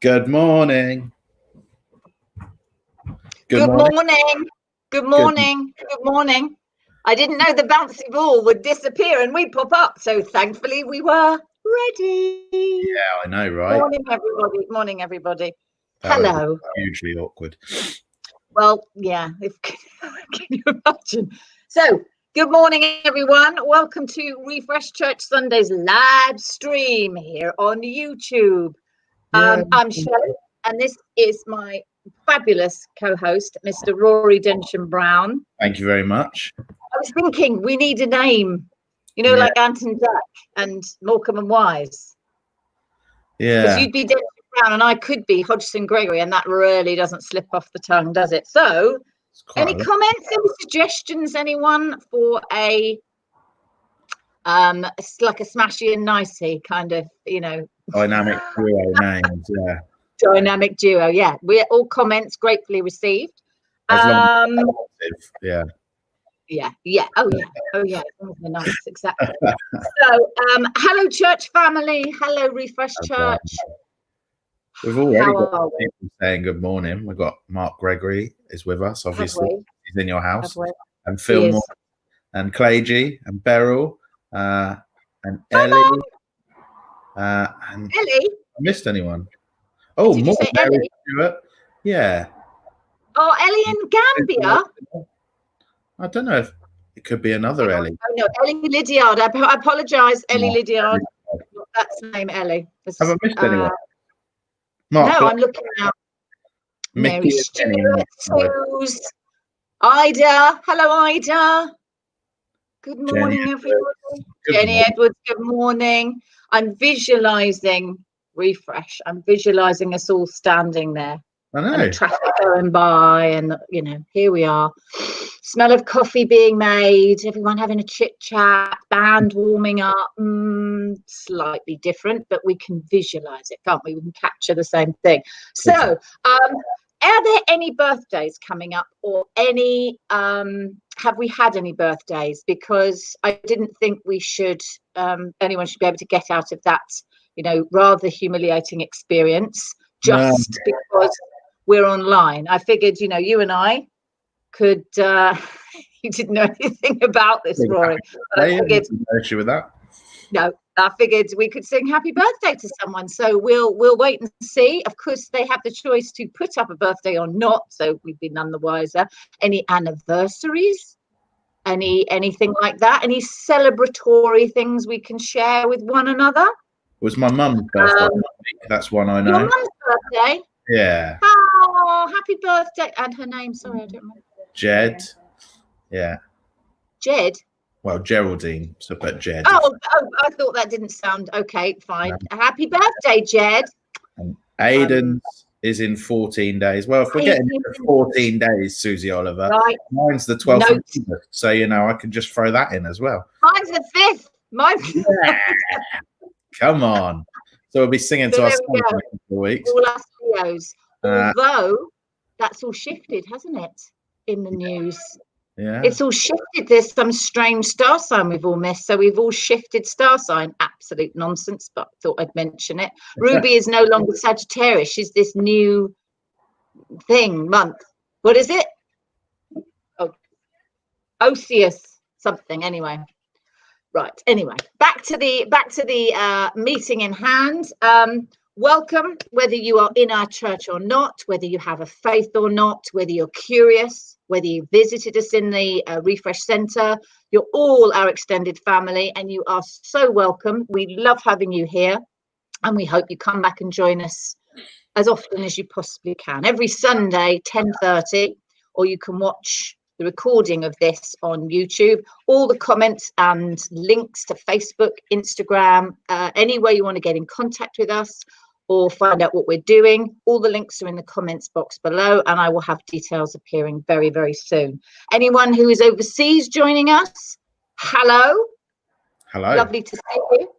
Good morning. Good morning. Good morning. Good morning. I didn't know the bouncy ball would disappear and we'd pop up, so thankfully we were ready. Yeah, I know, right? Morning, everybody. Morning, everybody. That Hello. Hugely awkward. Well, yeah, can you imagine? So, good morning, everyone. Welcome to Refresh Church Sundays live stream here on YouTube. Yeah. I'm Shelley, and this is my fabulous co-host, Mr. Rory and Brown. Thank you very much. I was thinking we need a name, like Anton Jack and Morecambe and Wise. Yeah. Because you'd be Densham Brown and I could be Hodgson Gregory, and that really doesn't slip off the tongue, does it? So, any comments, any suggestions, anyone, for a it's like a smashy and nicey kind of, dynamic duo names, yeah. Dynamic duo, yeah. We're all comments gratefully received. As long as yeah. Yeah. Oh yeah. Nice, exactly. So, hello, church family. Hello, Refresh Church. We've already got people saying good morning. We've got Mark Gregory is with us, obviously. He's in your house. And Phil Moore, and Clay and Beryl, and Ellie. And Ellie? I missed anyone. Oh, did you say Ellie? Stewart. Yeah. Oh, Ellie in Gambia? I don't know if it could be another Ellie. Oh no, Ellie Lydiard. I apologise, Ellie Lydiard. That's the name, Ellie. Have I missed anyone? Mark, no, I'm looking out. Mary Stewart, Suze, Ida. Hello, Ida. Good morning, everybody. Jenny Edwards, good morning. I'm visualising Refresh. I'm visualising us all standing there. I know. And the traffic going by, and here we are. Smell of coffee being made, everyone having a chit chat, band warming up. Slightly different, but we can visualize it, can't we? We can capture the same thing. So, are there any birthdays coming up, or any? Have we had any birthdays? Because I didn't think we should. Anyone should be able to get out of that, rather humiliating experience just because we're online. I figured, you and I could. You didn't know anything about this, Rory. But I figured, no issue with that. No, I figured we could sing happy birthday to someone. So we'll wait and see. Of course, they have the choice to put up a birthday or not. So we'd be none the wiser. Any anniversaries? Anything like that? Any celebratory things we can share with one another? It was my mum's birthday. That's one I know. Your mum's birthday? Yeah. Oh, happy birthday. And her name, sorry, I don't remember. Jed. Yeah. Jed? Well, Geraldine, so put Jed. Oh, I thought that didn't sound okay. Fine. Happy birthday, Jed. And Aiden's is in 14 days. Well, if we're getting into 14 days, Susie Oliver, mine's the 12th of August, so I can just throw that in as well. Mine's the 5th. Yeah. Come on. So we'll be singing to our songs in a couple of weeks. All our CEOs. Although that's all shifted, hasn't it? In the news. Yeah. It's all shifted. There's some strange star sign we've all missed. So we've all shifted star sign. Absolute nonsense, but I thought I'd mention it. Ruby is no longer Sagittarius. She's this new month. What is it? Oh, Osius something. Anyway. Right. Anyway, back to the meeting in hand. Welcome, whether you are in our church or not, whether you have a faith or not, whether you're curious, whether you visited us in the Refresh Centre. You're all our extended family, and you are so welcome. We love having you here, and we hope you come back and join us as often as you possibly can. Every Sunday, 10:30, or you can watch the recording of this on YouTube. All the comments and links to Facebook, Instagram, any way you want to get in contact with us or find out what we're doing, all the links are in the comments box below, and I will have details appearing very, very soon. Anyone who is overseas joining us, hello. Lovely to see you.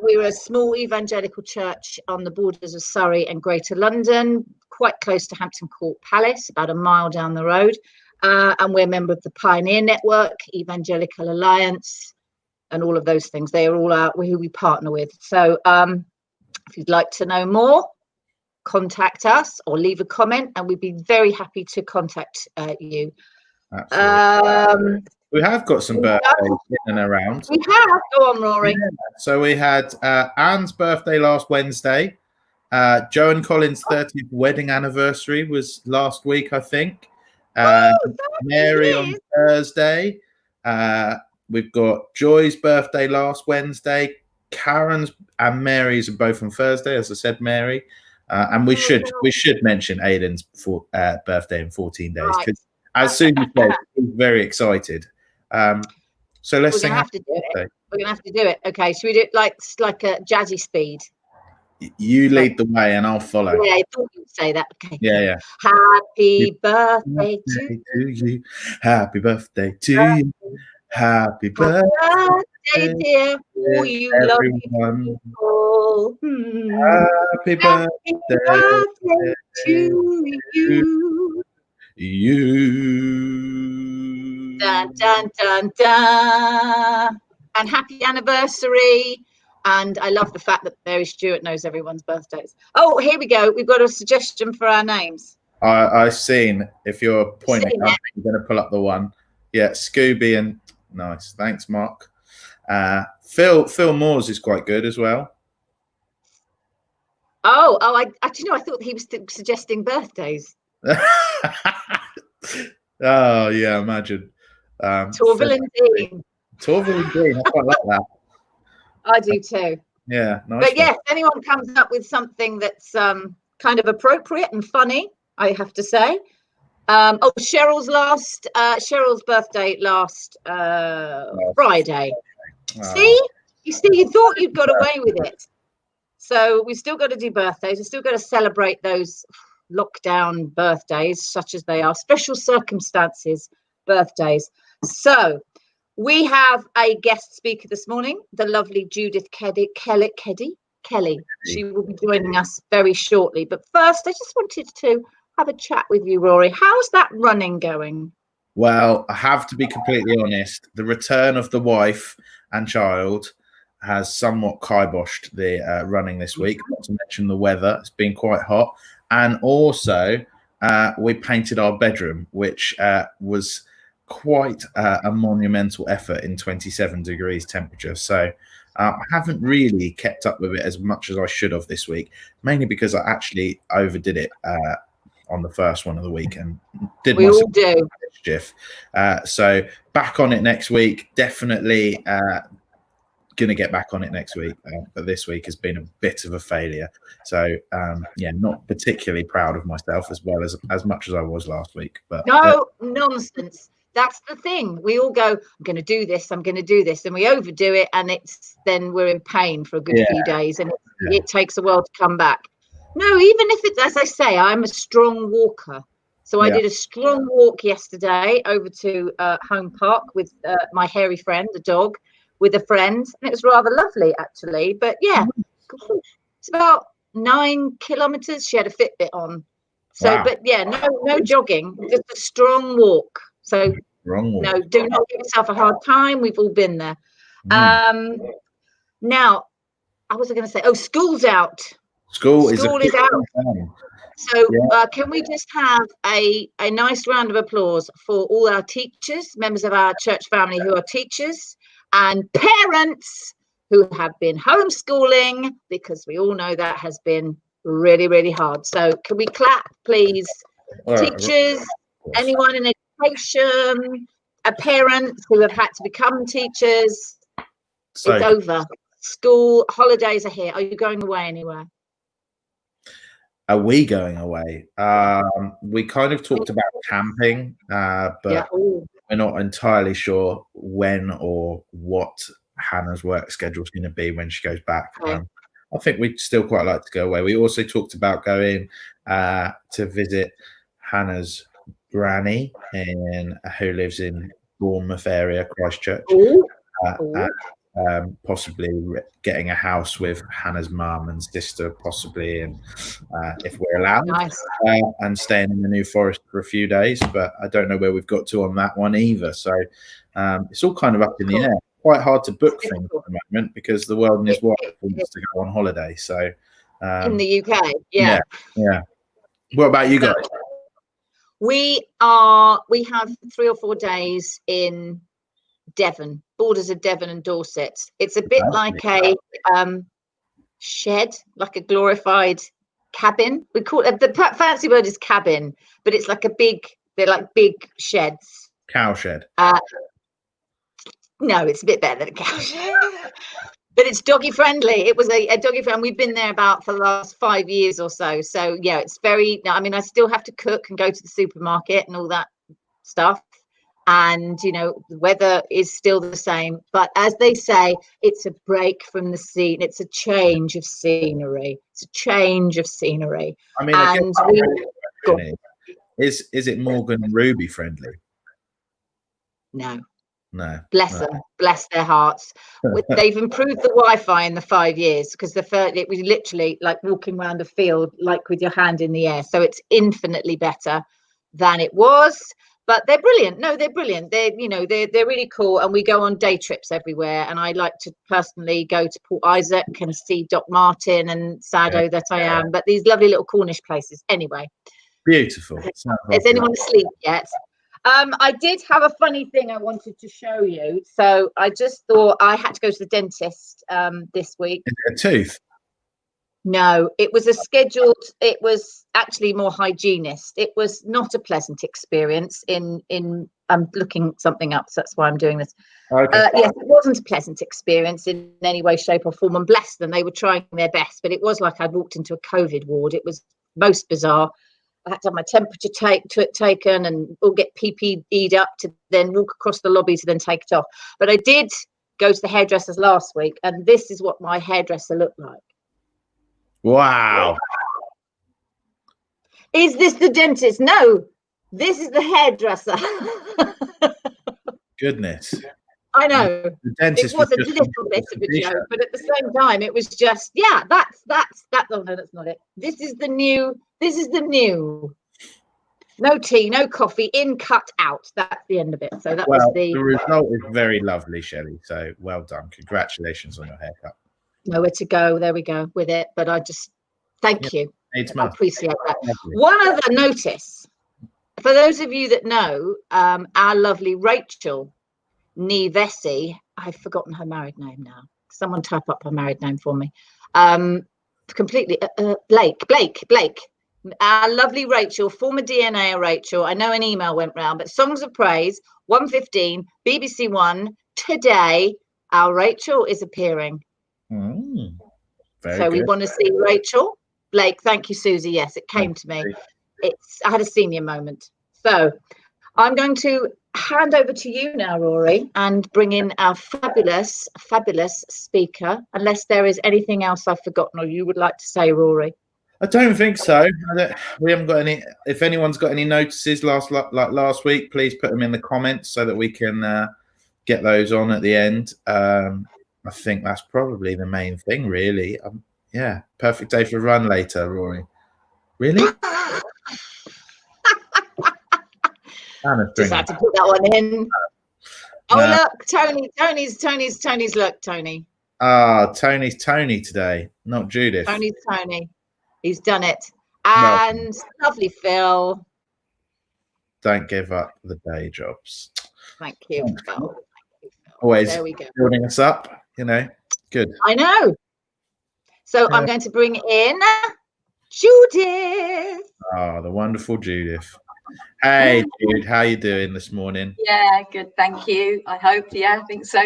We're a small evangelical church on the borders of Surrey and Greater London, quite close to Hampton Court Palace, about a mile down the road. And we're a member of the Pioneer Network, Evangelical Alliance, and all of those things. They are all who we partner with. So if you'd like to know more, contact us or leave a comment, and we'd be very happy to contact you. We have got some birthdays in and around. We have. Go on, Rory. Yeah. So we had Anne's birthday last Wednesday. Joe and Colin's 30th wedding anniversary was last week, I think. Mary on Thursday. We've got Joy's birthday last Wednesday. Karen's and Mary's are both on Thursday, as I said, Mary. And we should mention Aiden's birthday in 14 days. Right. As Susie said, he's very excited. So let's sing. We're gonna have to do it. Okay, should we do it like a jazzy speed? You lead the way and I'll follow. Yeah, I thought you'd say that. Okay. Yeah. Happy birthday to you. Happy birthday to you. Happy birthday, dear. Oh, you lovely people. Happy birthday to you. Dun, dun, dun, dun. And happy anniversary. And I love the fact that Mary Stewart knows everyone's birthdays. Oh, here we go. We've got a suggestion for our names. I've seen, if you're pointing, you're going to pull up the one. Yeah, Scooby and nice. Thanks, Mark. Phil Moores is quite good as well. Oh, I thought he was suggesting birthdays. Oh, yeah, imagine. Torvill and Dean. Torvill and Dean, I quite like that. I do too. Yeah, nice. But yes, anyone comes up with something that's kind of appropriate and funny, I have to say. Cheryl's birthday last Friday. Oh. You thought you'd got away with it. So we've still got to do birthdays. We've still got to celebrate those lockdown birthdays, such as they are, special circumstances birthdays. So we have a guest speaker this morning, the lovely Judith Kelly. She will be joining us very shortly. But first, I just wanted to have a chat with you, Rory. How's that running going? Well, I have to be completely honest. The return of the wife and child has somewhat kiboshed the running this week, not to mention the weather. It's been quite hot. And also, we painted our bedroom, which was quite a monumental effort in 27 degrees temperature. So I haven't really kept up with it as much as I should have this week, mainly because I actually overdid it on the first one of the week and did myself mischief. So back on it next week. Definitely going to get back on it next week. But this week has been a bit of a failure. So not particularly proud of myself as much as I was last week. But nonsense. That's the thing. We all go, I'm going to do this, and we overdo it, and then we're in pain for a good few days, and it takes a while to come back. No, even if it's, as I say, I'm a strong walker. So I did a strong walk yesterday over to Home Park with my hairy friend, the dog, with a friend, and it was rather lovely, actually. But yeah, it's about 9 kilometers. She had a Fitbit on. So, But yeah, no jogging, just a strong walk. So no, do not give yourself a hard time. We've all been there. Now, I was going to say, school's out. School is out. So can we just have a nice round of applause for all our teachers, members of our church family who are teachers, and parents who have been homeschooling, because we all know that has been really, really hard. So can we clap, please? Teachers, anyone in education, parents who have had to become teachers. It's over. School holidays are here. Are you going away anywhere? Are we going away? We kind of talked about camping, but we're not entirely sure when or what Hannah's work schedule is going to be when she goes back. I think we'd still quite like to go away. We also talked about going to visit Hannah's granny who lives in Bournemouth area, Christchurch. And possibly getting a house with Hannah's mum and sister, possibly, and if we're allowed, and staying in the New Forest for a few days. But I don't know where we've got to on that one either. So it's all kind of up in the air. Quite hard to book things at the moment because the world and his wife wants to go on holiday. So in the UK. Yeah. What about you guys? We have 3 or 4 days in Devon, borders of Devon and Dorset. It's a bit like a shed, like a glorified cabin. We call it, the fancy word is cabin, but it's like they're like big sheds. Cow shed. No, it's a bit better than a cow shed. But it's doggy friendly. It was a doggy friendly. We've been there for the last 5 years or so. So yeah, it's very, I mean, I still have to cook and go to the supermarket and all that stuff. And, you know, the weather is still the same. But as they say, it's a break from the scene. It's a change of scenery. It's a change of scenery. I mean, and is it Morgan and Ruby friendly? No. Bless them, bless their hearts. They've improved the Wi-Fi in the 5 years, because it was literally like walking around a field, like with your hand in the air. So it's infinitely better than it was. But they're brilliant. No, they're brilliant. They're really cool. And we go on day trips everywhere. And I like to personally go to Port Isaac and see Doc Martin and Sado that I am. But these lovely little Cornish places. Anyway. Beautiful. Is anyone asleep yet? I did have a funny thing I wanted to show you. So I just thought I had to go to the dentist this week. Is it a tooth? No, it was it was actually more hygienist. It was not a pleasant experience I'm looking something up, so that's why I'm doing this. Okay. Yes, it wasn't a pleasant experience in any way, shape or form, and bless them, they were trying their best, but it was like I'd walked into a COVID ward. It was most bizarre. I had to have my temperature taken and all get PPE'd up to then walk across the lobby to then take it off. But I did go to the hairdressers last week, and this is what my hairdresser looked like. Wow. Is this the dentist? No, this is the hairdresser. Goodness. I know. The dentist it was a little bit of a joke, but at the same time, it was just, yeah, that's oh no, that's not it. This is the new. No tea, no coffee, in, cut, out. That's the end of it. So that was the result is very lovely, Shelley. So well done. Congratulations on your haircut. Nowhere to go. There we go with it. But I just thank you. I appreciate that. One other notice for those of you that know, our lovely Rachel Nivesi. I've forgotten her married name now. Someone type up her married name for me. Completely Blake. Our lovely Rachel, former DNA Rachel. I know an email went round, but Songs of Praise 1:15 BBC One today. Our Rachel is appearing. So we want to see Rachel. Blake, thank you, Susie. Yes, it came to me. I had a senior moment. So I'm going to hand over to you now, Rory, and bring in our fabulous speaker, unless there is anything else I've forgotten or you would like to say, Rory. I don't think so. We haven't got any. If anyone's got any notices last week, please put them in the comments so that we can get those on at the end. I think that's probably the main thing, really. Yeah, perfect day for a run later, Rory. Really? Just had to put that one in. Look, Tony's look, Tony. Tony's Tony today, not Judith. Tony's Tony. He's done it. And lovely Phil. Don't give up the day jobs. Thank you, Phil. Always there we go. Building us up, good. I know. So I'm going to bring in Judith. The wonderful Judith. Hey, Jude, how you doing this morning? Yeah, good, thank you. I hope, I think so.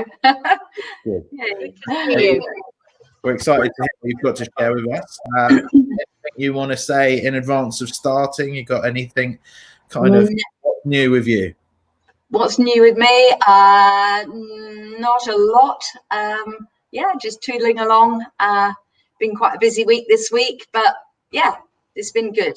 Good. Yeah, we're excited to hear what you've got to share with us. Anything you want to say in advance of starting? You got anything kind of new with you? What's new with me? Not a lot. Just toodling along. Been quite a busy week this week, but yeah, it's been good.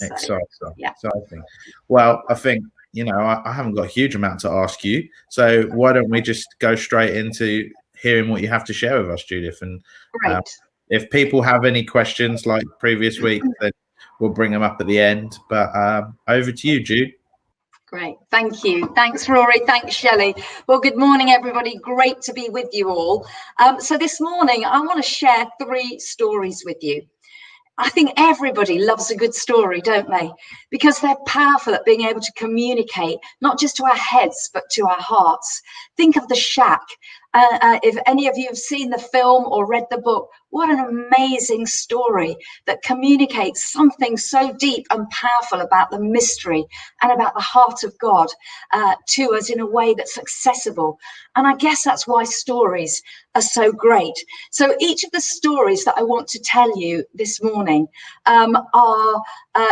Exciting. Exciting. Well, I think, I haven't got a huge amount to ask you. So why don't we just go straight into hearing what you have to share with us, Judith? And if people have any questions like previous week, then we'll bring them up at the end. But over to you, Jude. Great. Thank you. Thanks, Rory. Thanks, Shelley. Well, good morning, everybody. Great to be with you all. So this morning, I want to share 3 stories with you. I think everybody loves a good story, don't they? Because they're powerful at being able to communicate, not just to our heads, but to our hearts. Think of The Shack. If any of you have seen the film or read the book, what an amazing story that communicates something so deep and powerful about the mystery and about the heart of God to us in a way that's accessible. And I guess that's why stories are so great. So each of the stories that I want to tell you this morning are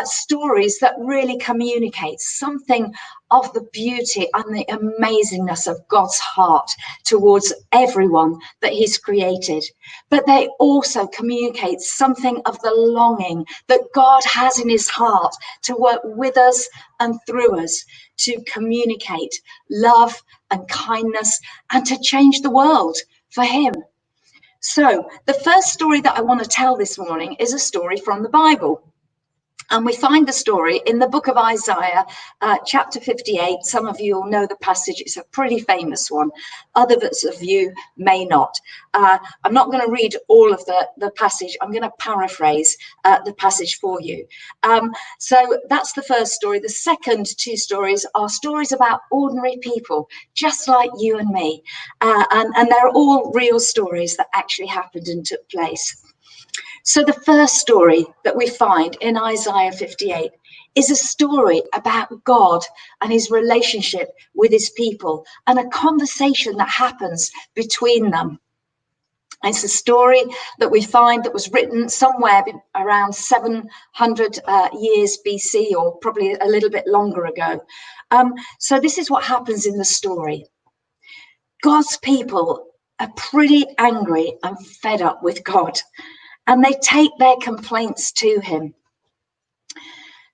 stories that really communicate something of the beauty and the amazingness of God's heart towards everyone that he's created. But they also communicate something of the longing that God has in his heart to work with us and through us to communicate love and kindness and to change the world for him. So the first story that I want to tell this morning is a story from the Bible. And we find the story in the book of Isaiah, chapter 58. Some of you will know the passage. It's a pretty famous one. Others of you may not. I'm not going to read all of the passage. I'm going to paraphrase the passage for you. So that's the first story. The second two stories are stories about ordinary people, just like you and me. And they're all real stories that actually happened and took place. So the first story that we find in Isaiah 58 is a story about God and his relationship with his people and a conversation that happens between them. It's a story that we find that was written somewhere around 700 years BC, or probably a little bit longer ago. So this is what happens in the story. God's people are pretty angry and fed up with God. And they take their complaints to him.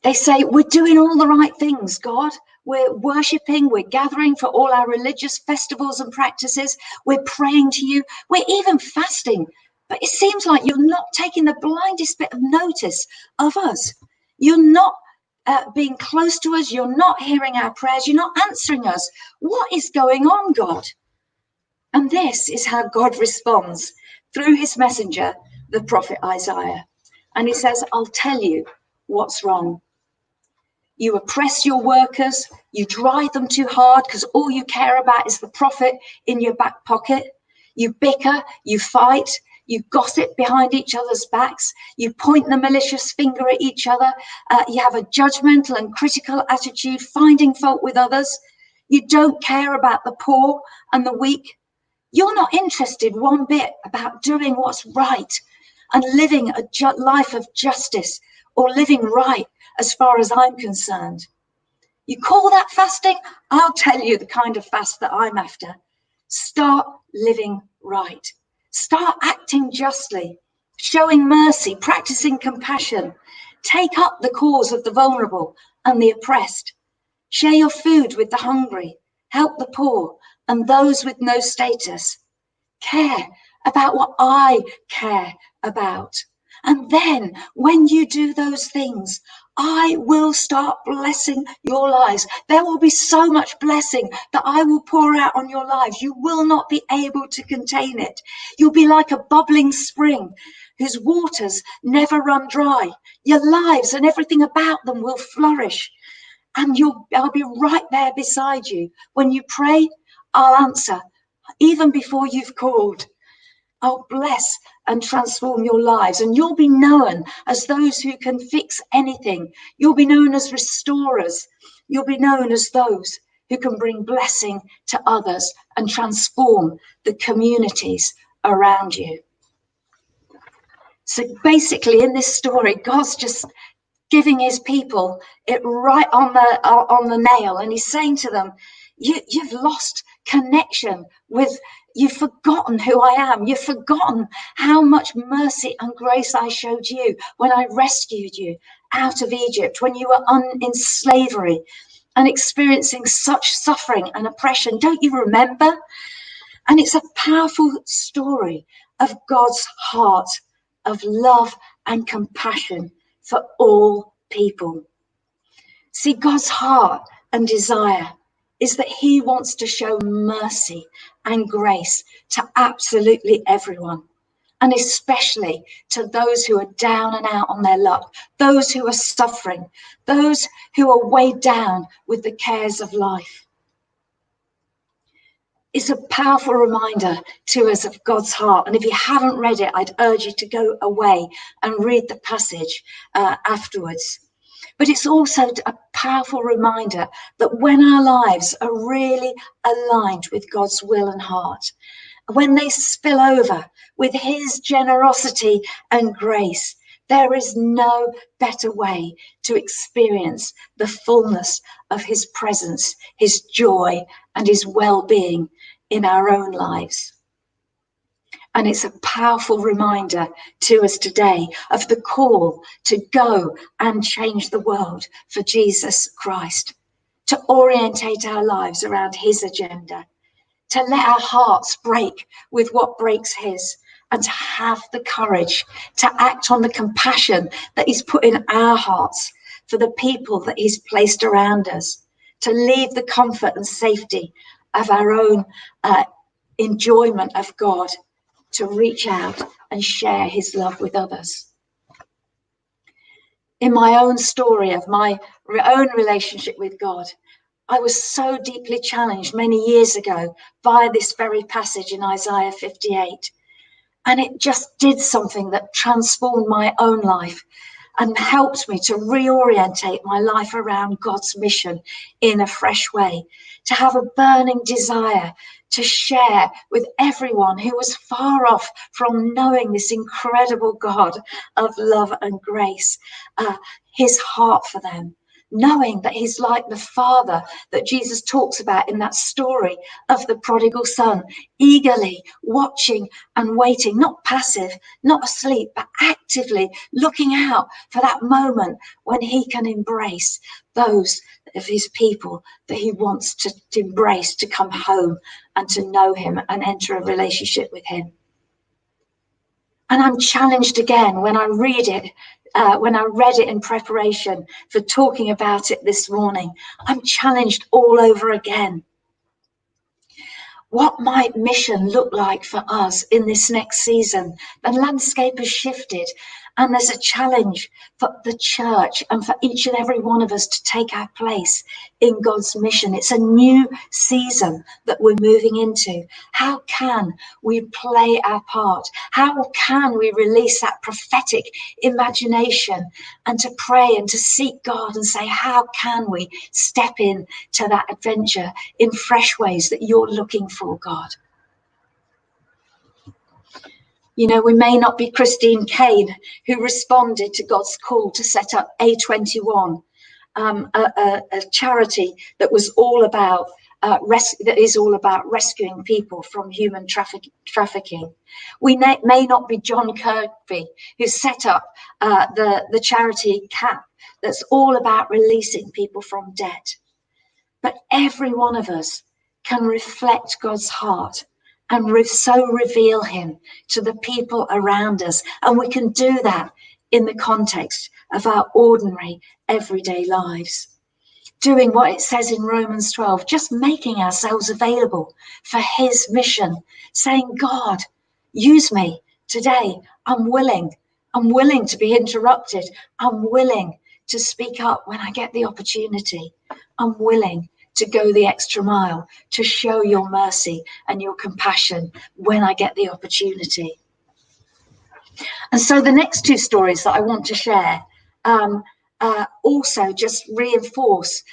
They say, we're doing all the right things, God. We're worshipping, we're gathering for all our religious festivals and practices. We're praying to you. We're even fasting. But it seems like you're not taking the blindest bit of notice of us. You're not being close to us. You're not hearing our prayers. You're not answering us. What is going on, God? And this is how God responds through his messenger, the prophet Isaiah. And he says, I'll tell you what's wrong. You oppress your workers, you drive them too hard because all you care about is the profit in your back pocket. You bicker, you fight, you gossip behind each other's backs, you point the malicious finger at each other, you have a judgmental and critical attitude, finding fault with others. You don't care about the poor and the weak. You're not interested one bit about doing what's right and living a life of justice or living right as far as I'm concerned. You call that fasting? I'll tell you the kind of fast that I'm after. Start living right. Start acting justly, showing mercy, practicing compassion. Take up the cause of the vulnerable and the oppressed. Share your food with the hungry. Help the poor and those with no status. Care about what I care about. And then when you do those things, I will start blessing your lives. There will be so much blessing that I will pour out on your lives. You will not be able to contain it. You'll be like a bubbling spring whose waters never run dry. Your lives and everything about them will flourish. And I'll be right there beside you. When you pray, I'll answer, even before you've called. I'll bless and transform your lives, and you'll be known as those who can fix anything. You'll be known as restorers. You'll be known as those who can bring blessing to others and transform the communities around you. So basically in this story, God's just giving his people it right on the nail, and he's saying to them, you've lost connection with, you've forgotten who I am. You've forgotten how much mercy and grace I showed you when I rescued you out of Egypt, when you were in slavery and experiencing such suffering and oppression. Don't you remember? And it's a powerful story of God's heart of love and compassion for all people. See, God's heart and desire is that he wants to show mercy and grace to absolutely everyone. and especially to those who are down and out on their luck, those who are suffering, those who are weighed down with the cares of life. It's a powerful reminder to us of God's heart. And if you haven't read it, I'd urge you to go away and read the passage afterwards. But it's also a powerful reminder that when our lives are really aligned with God's will and heart, when they spill over with his generosity and grace, there is no better way to experience the fullness of his presence, his joy, and his well-being in our own lives. And it's a powerful reminder to us today of the call to go and change the world for Jesus Christ, to orientate our lives around his agenda, to let our hearts break with what breaks his, and to have the courage to act on the compassion that he's put in our hearts for the people that he's placed around us, to leave the comfort and safety of our own enjoyment of God, to reach out and share his love with others. In my own story of my own relationship with God, I was so deeply challenged many years ago by this very passage in Isaiah 58. And it just did something that transformed my own life and helped me to reorientate my life around God's mission in a fresh way, to have a burning desire to share with everyone who was far off from knowing this incredible God of love and grace, his heart for them, knowing that he's like the father that Jesus talks about in that story of the prodigal son, eagerly watching and waiting, not passive, not asleep, but actively looking out for that moment when he can embrace those of his people that he wants to embrace, to come home and to know him and enter a relationship with him. And I'm challenged again when I read it, when I read it in preparation for talking about it this morning. I'm challenged all over again. What might mission look like for us in this next season? The landscape has shifted, and there's a challenge for the church and for each and every one of us to take our place in God's mission. It's a new season that we're moving into. How can we play our part? How can we release that prophetic imagination and to pray and to seek God and say, how can we step in to that adventure in fresh ways that you're looking for, God? You know, we may not be Christine Kane, who responded to God's call to set up A21, a charity that was all about that is all about rescuing people from human trafficking. We may not be John Kirkby, who set up the charity CAP, that's all about releasing people from debt. But every one of us can reflect God's heart and so reveal him to the people around us. And we can do that in the context of our ordinary, everyday lives. Doing what it says in Romans 12, just making ourselves available for his mission, saying, God, use me today. I'm willing to be interrupted. I'm willing to speak up when I get the opportunity. I'm willing to go the extra mile, to show your mercy and your compassion when I get the opportunity. And so the next two stories that I want to share also just reinforce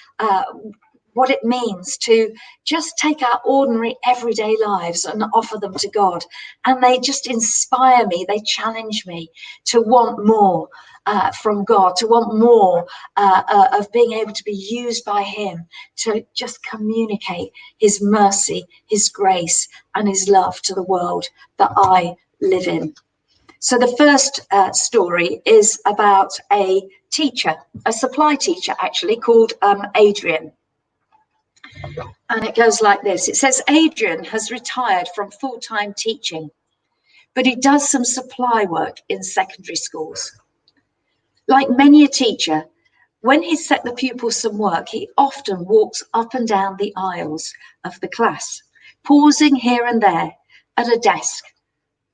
what it means to just take our ordinary everyday lives and offer them to God. And they just inspire me, they challenge me to want more from God, to want more of being able to be used by him to just communicate his mercy, his grace, and his love to the world that I live in. So the first story is about a teacher, a supply teacher actually, called Adrian. And it goes like this. It says, Adrian has retired from full-time teaching, but he does some supply work in secondary schools. Like many a teacher, when he's set the pupils some work, he often walks up and down the aisles of the class, pausing here and there at a desk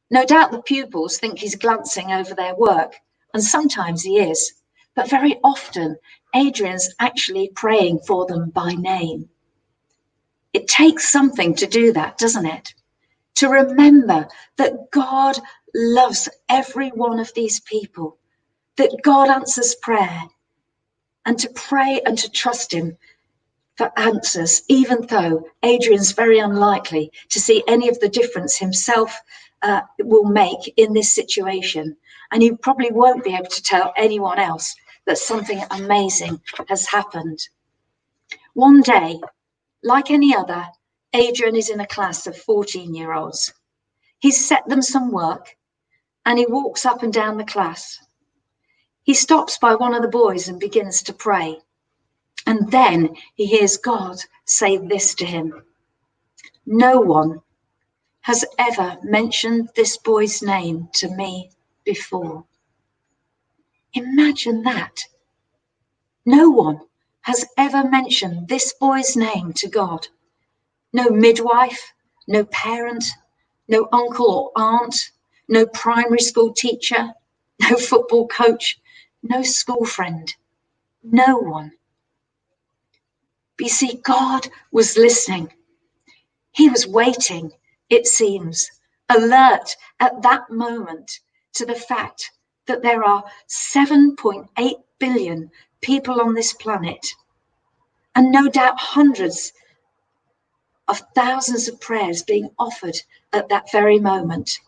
No doubt the pupils think he's glancing over their work, and sometimes he is, but very often Adrian's actually praying for them by name. It takes something to do that, doesn't it? To remember that God loves every one of these people, that God answers prayer, and to pray and to trust him for answers, even though Adrian's very unlikely to see any of the difference himself will make in this situation. And he probably won't be able to tell anyone else that something amazing has happened. One day, like any other, Adrian is in a class of 14-year-olds. He's set them some work and he walks up and down the class. He stops by one of the boys and begins to pray. And then he hears God say this to him: "No one has ever mentioned this boy's name to me before." Imagine that. No one has ever mentioned this boy's name to God. No midwife, no parent, no uncle or aunt, no primary school teacher, no football coach, no school friend, no one. But you see, God was listening. He was waiting, it seems, alert at that moment to the fact that there are 7.8 billion people on this planet, and no doubt hundreds of thousands of prayers being offered at that very moment.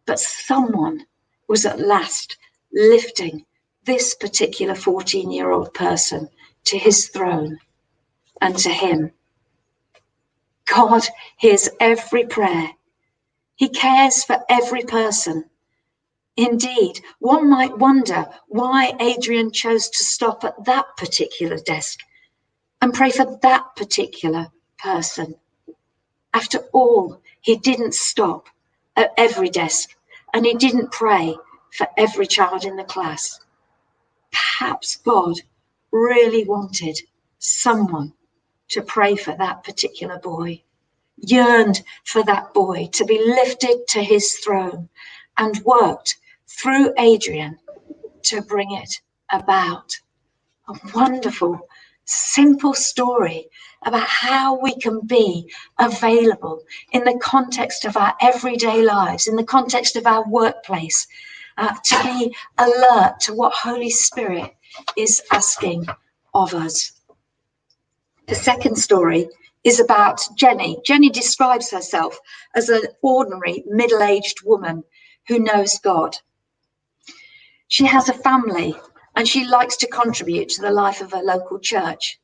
But someone was at last lifting this particular 14-year-old person to his throne and to him. God hears every prayer. He cares for every person. Indeed, one might wonder why Adrian chose to stop at that particular desk and pray for that particular person. After all, he didn't stop at every desk and he didn't pray for every child in the class. Perhaps God really wanted someone to pray for that particular boy, yearned for that boy to be lifted to his throne, and worked through Adrian to bring it about. A wonderful, simple story about how we can be available in the context of our everyday lives, in the context of our workplace, to be alert to what Holy Spirit is asking of us. The second story is about Jenny. Jenny describes herself as an ordinary middle-aged woman who knows God. She has a family and she likes to contribute to the life of her local church.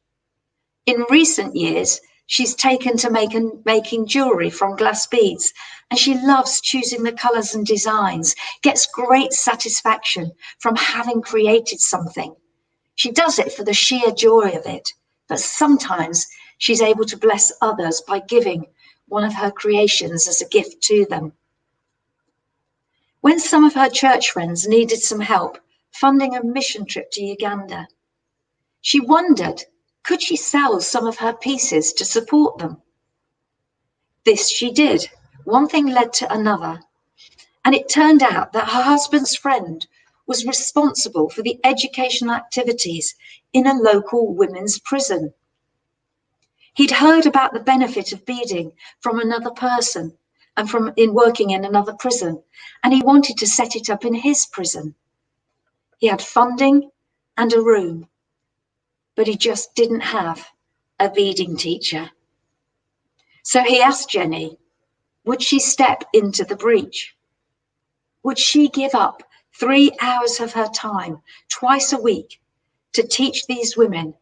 In recent years, she's taken to making jewellery from glass beads, and she loves choosing the colours and designs, gets great satisfaction from having created something. She does it for the sheer joy of it, but sometimes she's able to bless others by giving one of her creations as a gift to them. When some of her church friends needed some help funding a mission trip to Uganda, she wondered, could she sell some of her pieces to support them? This she did. One thing led to another, and it turned out that her husband's friend was responsible for the educational activities in a local women's prison. He'd heard about the benefit of beading from another person and in working in another prison, and he wanted to set it up in his prison. He had funding and a room, but he just didn't have a beading teacher. So he asked Jenny, would she step into the breach? Would she give up 3 hours of her time twice a week to teach these women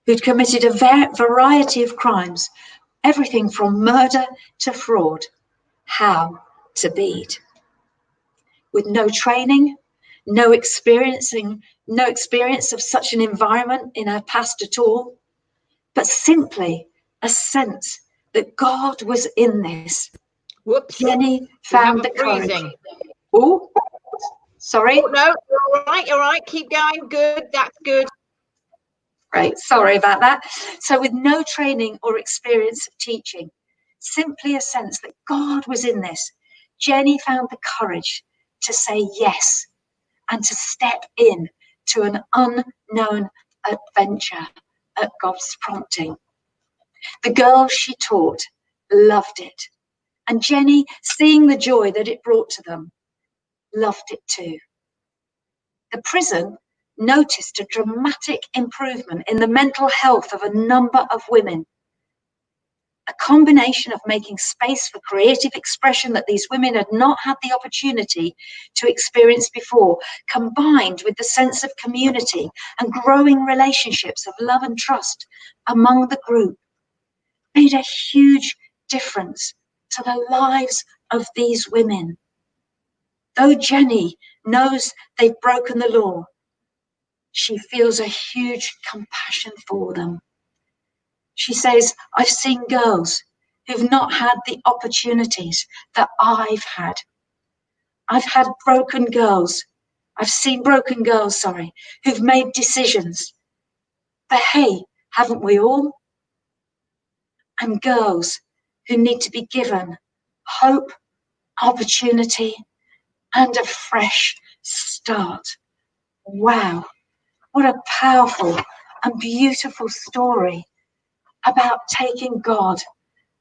who'd committed a variety of crimes, everything from murder to fraud, how to bead? With no training, no experience of such an environment in her past at all, but simply a sense that God was in this. Whoops. Jenny found the courage. Oh, sorry. Oh, no, you're all right. Keep going. Good. That's good. Right, sorry about that. So with no training or experience of teaching, simply a sense that God was in this, Jenny found the courage to say yes and to step in to an unknown adventure at God's prompting. The girls she taught loved it, and Jenny, seeing the joy that it brought to them, loved it too. The prison noticed a dramatic improvement in the mental health of a number of women. A combination of making space for creative expression that these women had not had the opportunity to experience before, combined with the sense of community and growing relationships of love and trust among the group, made a huge difference to the lives of these women. Though Jenny knows they've broken the law, she feels a huge compassion for them. She says, I've seen girls who've not had the opportunities that I've had. I've seen broken girls, who've made decisions. But hey, haven't we all? And girls who need to be given hope, opportunity, and a fresh start. Wow, what a powerful and beautiful story about taking God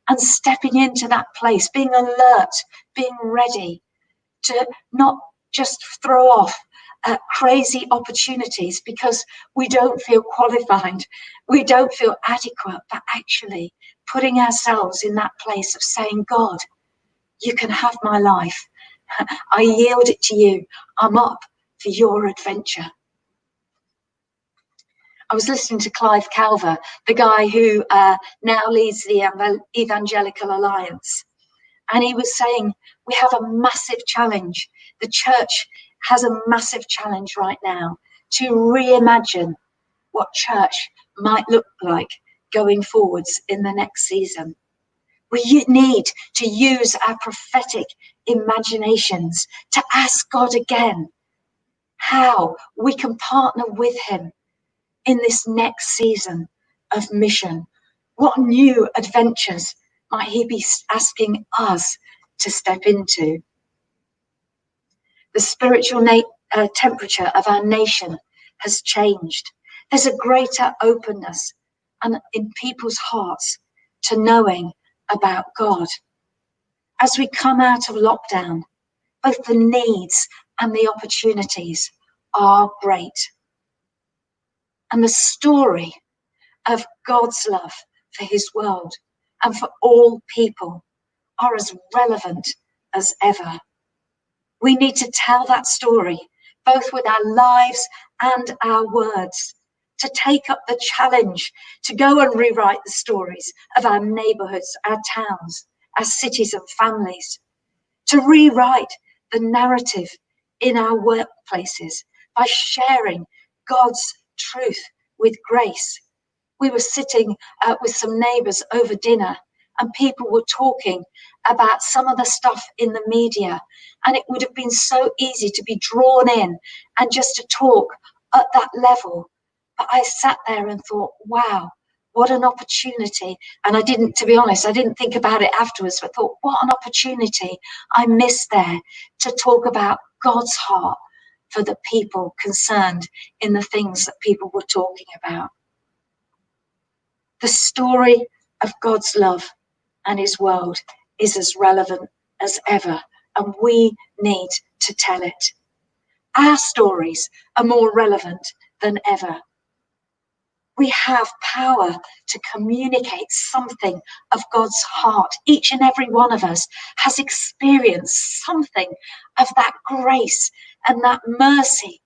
and stepping into that place, being alert, being ready to not just throw off crazy opportunities because we don't feel qualified, we don't feel adequate, but actually putting ourselves in that place of saying, God, you can have my life. I yield it to you. I'm up for your adventure. I was listening to Clive Calver, the guy who now leads the Evangelical Alliance. And he was saying, we have a massive challenge. The church has a massive challenge right now to reimagine what church might look like going forwards in the next season. We need to use our prophetic imaginations to ask God again how we can partner with him in this next season of mission. What new adventures might he be asking us to step into? The spiritual temperature of our nation has changed. There's a greater openness in people's hearts to knowing about God. As we come out of lockdown, both the needs and the opportunities are great. And the story of God's love for his world and for all people are as relevant as ever. We need to tell that story, both with our lives and our words, to take up the challenge to go and rewrite the stories of our neighborhoods, our towns, our cities and families, to rewrite the narrative in our workplaces by sharing God's truth with grace. We were sitting with some neighbours over dinner, and people were talking about some of the stuff in the media, and it would have been so easy to be drawn in and just to talk at that level. But I sat there and thought, wow, what an opportunity. And I didn't, to be honest, I didn't think about it afterwards, but thought, what an opportunity I missed there to talk about God's heart for the people concerned in the things that people were talking about. The story of God's love and his world is as relevant as ever, and we need to tell it. Our stories are more relevant than ever. We have power to communicate something of God's heart. Each and every one of us has experienced something of that grace and that mercy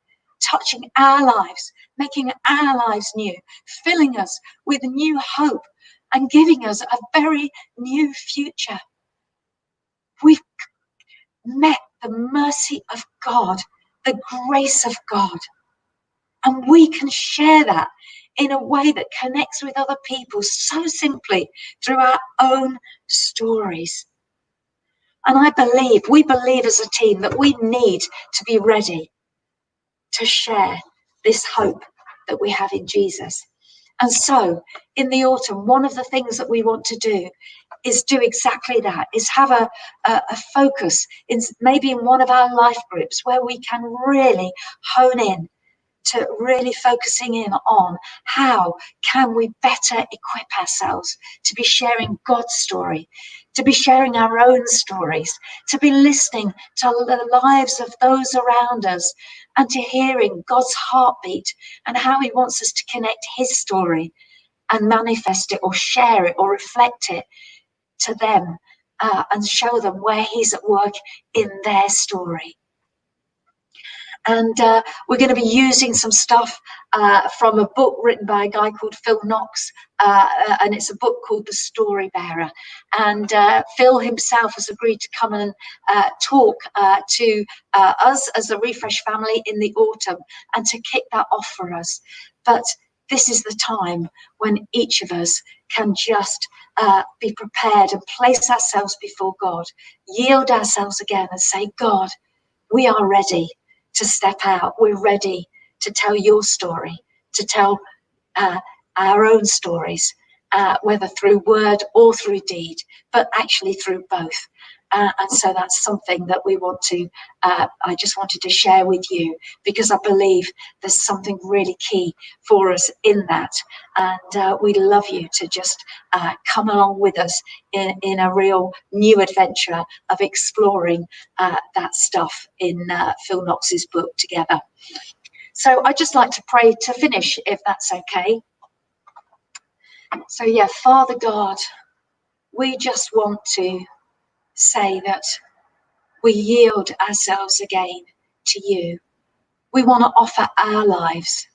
touching our lives, making our lives new, filling us with new hope and giving us a very new future. We've met the mercy of God, the grace of God, and we can share that in a way that connects with other people so simply through our own stories. And we believe as a team that we need to be ready to share this hope that we have in Jesus. And so in the autumn, one of the things that we want to do is do exactly that, is have a focus in maybe in one of our life groups where we can really hone in to really focusing in on how can we better equip ourselves to be sharing God's story, to be sharing our own stories, to be listening to the lives of those around us, and to hearing God's heartbeat and how he wants us to connect his story and manifest it or share it or reflect it to them, and show them where he's at work in their story. And we're going to be using some stuff from a book written by a guy called Phil Knox, and it's a book called The Story Bearer. And Phil himself has agreed to come and talk to us as a Refresh family in the autumn and to kick that off for us. But this is the time when each of us can just be prepared and place ourselves before God, yield ourselves again and say, God, we are ready to step out. We're ready to tell your story, to tell our own stories, whether through word or through deed, but actually through both. And so that's something that we want to, I just wanted to share with you, because I believe there's something really key for us in that. And we'd love you to just come along with us in a real new adventure of exploring that stuff in Phil Knox's book together. So I'd just like to pray to finish, if that's okay. So yeah, Father God, we just want to say that we yield ourselves again to you. We want to offer our lives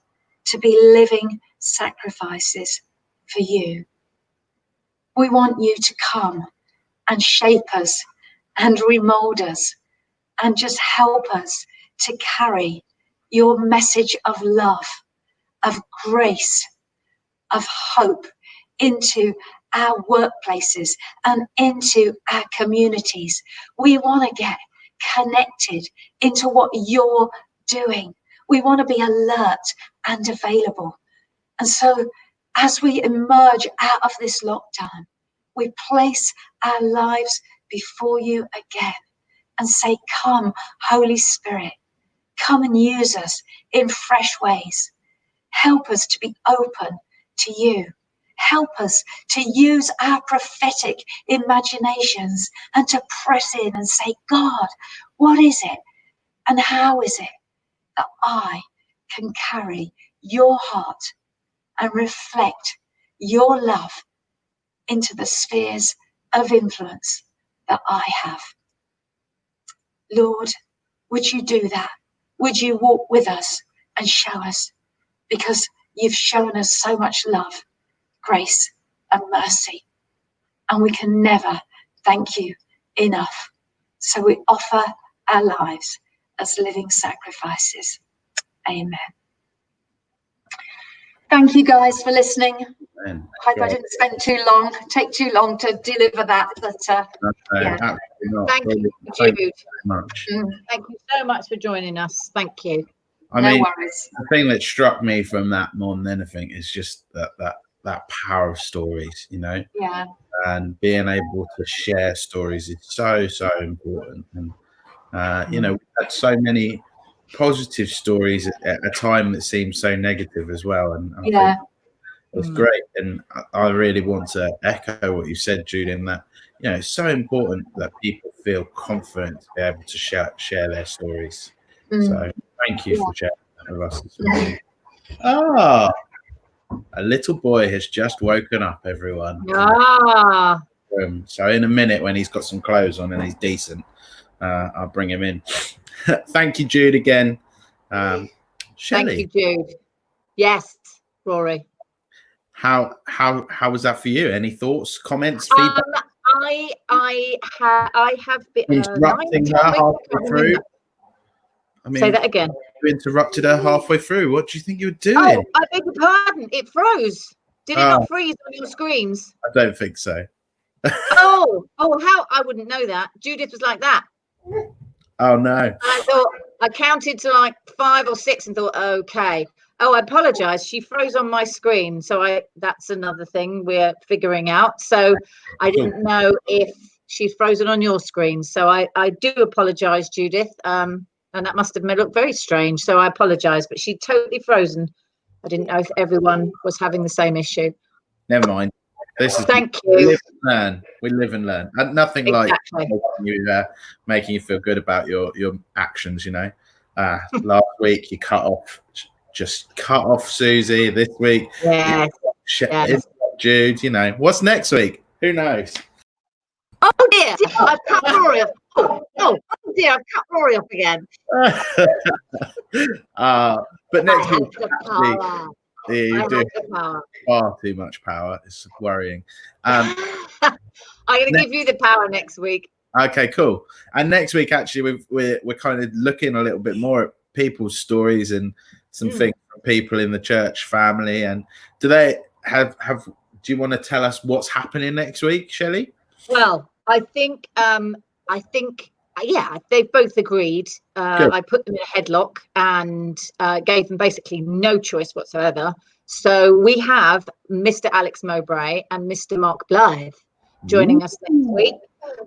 to be living sacrifices for you. We want you to come and shape us and remold us and just help us to carry your message of love, of grace, of hope into our workplaces and into our communities. We want to get connected into what you're doing. We want to be alert and available. And so as we emerge out of this lockdown, we place our lives before you again and say, come, Holy Spirit, come and use us in fresh ways. Help us to be open to you. Help us to use our prophetic imaginations and to press in and say, God, what is it and how is it that I can carry your heart and reflect your love into the spheres of influence that I have? Lord, would you do that? Would you walk with us and show us? Because you've shown us so much love, grace and mercy, and we can never thank you enough. So we offer our lives as living sacrifices. Amen. Thank you guys for listening. Amen. Hope I didn't take too long to deliver that, but yeah. Thank you, Jude. Thank you so much for joining us. Thank you. I mean, worries. The thing that struck me from that more than anything is just that power of stories, you know. Yeah. And being able to share stories is so important. And you know, we've had so many positive stories at a time that seems so negative as well. And I think it's great. And I really want to echo what you said, Jude, in that, you know, it's so important that people feel confident to be able to share their stories. So thank you for sharing that with us this morning. A little boy has just woken up, everyone. So in a minute, when he's got some clothes on and he's decent, I'll bring him in. Thank you, Jude, again. Shelley. Thank you, Jude. Yes, Rory. How was that for you? Any thoughts, comments, feedback? I have been interrupting her halfway through. I mean, say that again. You interrupted her halfway through. What do you think you were doing? Oh, I beg your pardon. It froze. Did it not freeze on your screens? I don't think so. Oh, how? I wouldn't know that. Judith was like that. Oh no. I thought I counted to like 5 or 6 and thought, okay. Oh, I apologize. She froze on my screen. So that's another thing we're figuring out. So I didn't know if she's frozen on your screen. So I do apologize, Judith. And that must have looked very strange. So I apologize, but she's totally frozen. I didn't know if everyone was having the same issue. Never mind. Thank you. We live and learn. And nothing exactly. Like making you feel good about your actions, you know. Last week you just cut off Susie. This week, yes. Jude. You know, what's next week? Who knows? Oh dear, I've cut Rory off. Oh dear, I've cut Rory off again. But next week, you do far too much power. It's worrying. I'm going to give you the power next week. Okay, cool. And next week, actually, we're kind of looking a little bit more at people's stories and some things from people in the church family. And do they have? Do you want to tell us what's happening next week, Shelley? Well, I think they've both agreed. I put them in a headlock and gave them basically no choice whatsoever. So we have Mr. Alex Mowbray and Mr. Mark Blythe joining us next week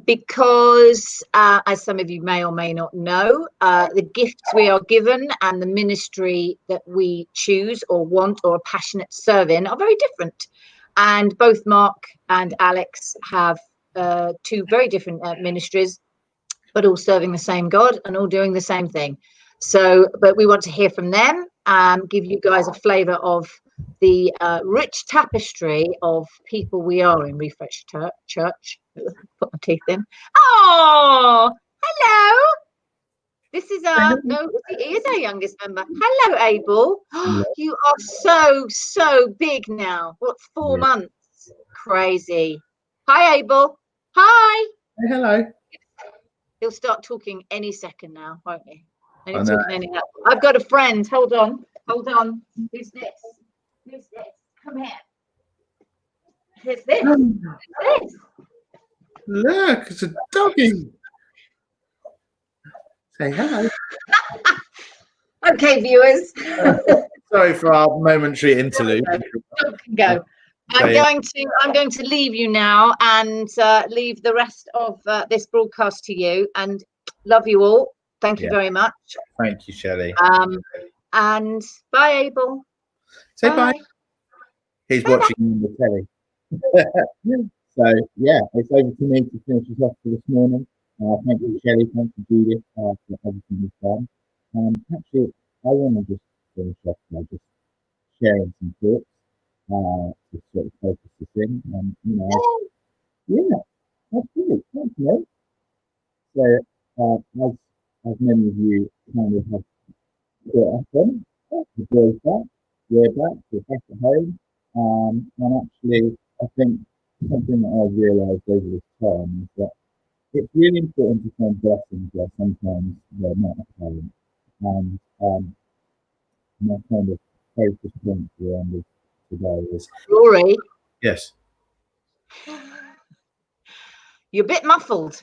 because, as some of you may or may not know, the gifts we are given and the ministry that we choose or want or are passionate to serve in are very different. And both Mark and Alex have two very different ministries, but all serving the same God and all doing the same thing. So, but we want to hear from them and give you guys a flavour of the rich tapestry of people we are in Refresh Church. Put my teeth in. Oh, hello. This is he is our youngest member. Hello, Abel. You are so big now. What's 4 months? Crazy. Hi, Abel. Hi. Hey, hello. He'll start talking any second now, won't he? I've got a friend. Hold on. Who's this? Come here. Who's this? Look, it's a doggy. Say hello. Okay, viewers. Sorry for our momentary interlude. Go. I'm going to leave you now and leave the rest of this broadcast to you. And love you all. Thank you very much. Thank you, Shelley. And bye, Abel. Say bye. He's watching the telly. So yeah, it's over to me to finish us off for this morning. Thank you, Shelley. Thank you, Judith, for everything you've done. Actually, I want to just finish off by just sharing some thoughts to sort of focus this in. And that's great. Thank you. So, as many of you kind of have caught up on, the boys back, we're back at home. And actually, I think something that I've realised over this time is that it's really important to find blessings where sometimes they're not apparent. And my kind of focus point for the end of today is Rory. Yes. You're a bit muffled.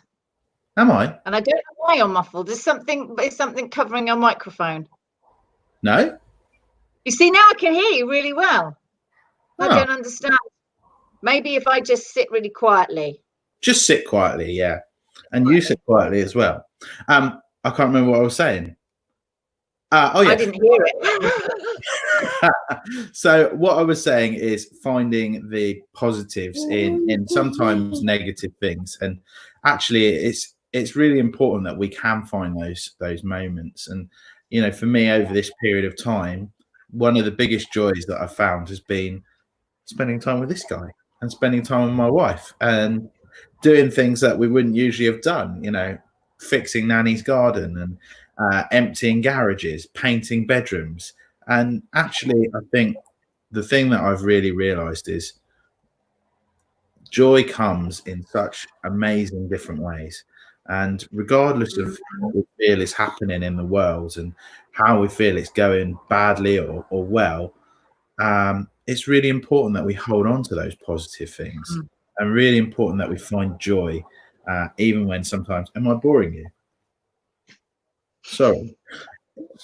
Am I? And I don't know why you're muffled. Is something covering your microphone? No. You see, now I can hear you really well. I don't understand. Maybe if I just sit really quietly. Just sit quietly, yeah. And you sit quietly as well. I can't remember what I was saying. I didn't hear it. So what I was saying is finding the positives in sometimes negative things. And actually it's really important that we can find those moments. And, you know, for me over this period of time, one of the biggest joys that I've found has been spending time with this guy and spending time with my wife and doing things that we wouldn't usually have done, you know, fixing Nanny's garden and emptying garages, painting bedrooms. And actually, I think the thing that I've really realized is joy comes in such amazing different ways. And regardless of what we feel is happening in the world and how we feel it's going badly or well, it's really important that we hold on to those positive things and really important that we find joy, even when sometimes, am I boring you? Sorry.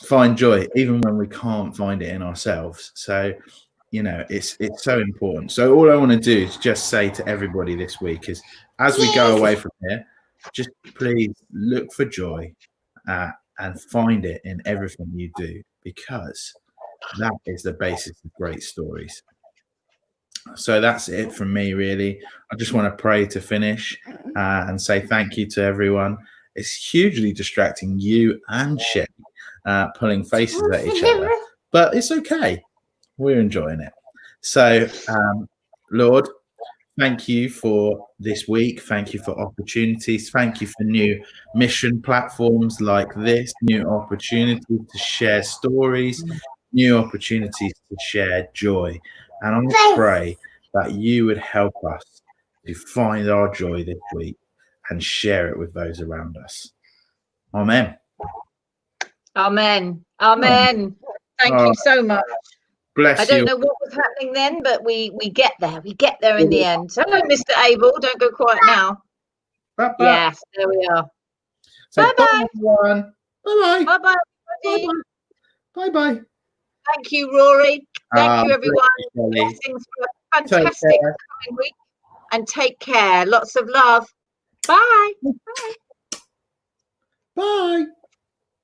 find joy even when we can't find it in ourselves. So, you know, it's so important. So all I want to do is just say to everybody this week is, as we go away from here, just please look for joy and find it in everything you do, because that is the basis of great stories. So that's it from me, really. I just want to pray to finish and say thank you to everyone. It's hugely distracting, you and Shelley pulling faces at each other, but it's okay. We're enjoying it. So, Lord, thank you for this week. Thank you for opportunities. Thank you for new mission platforms like this, new opportunities to share stories, new opportunities to share joy. And I pray that you would help us to find our joy this week and share it with those around us. Amen. Amen. Amen. Thank you so much. Bless you. I don't know what was happening then, but we get there. We get there in the end. Hello, Mr. Abel. Don't go quiet now. Bye-bye. Yes, there we are. So bye-bye. Everyone. Bye-bye. Bye-bye, everybody. Bye-bye. Thank you, Rory. Thank you, everyone. Blessings for a fantastic coming week. And take care. Lots of love. Bye. Bye.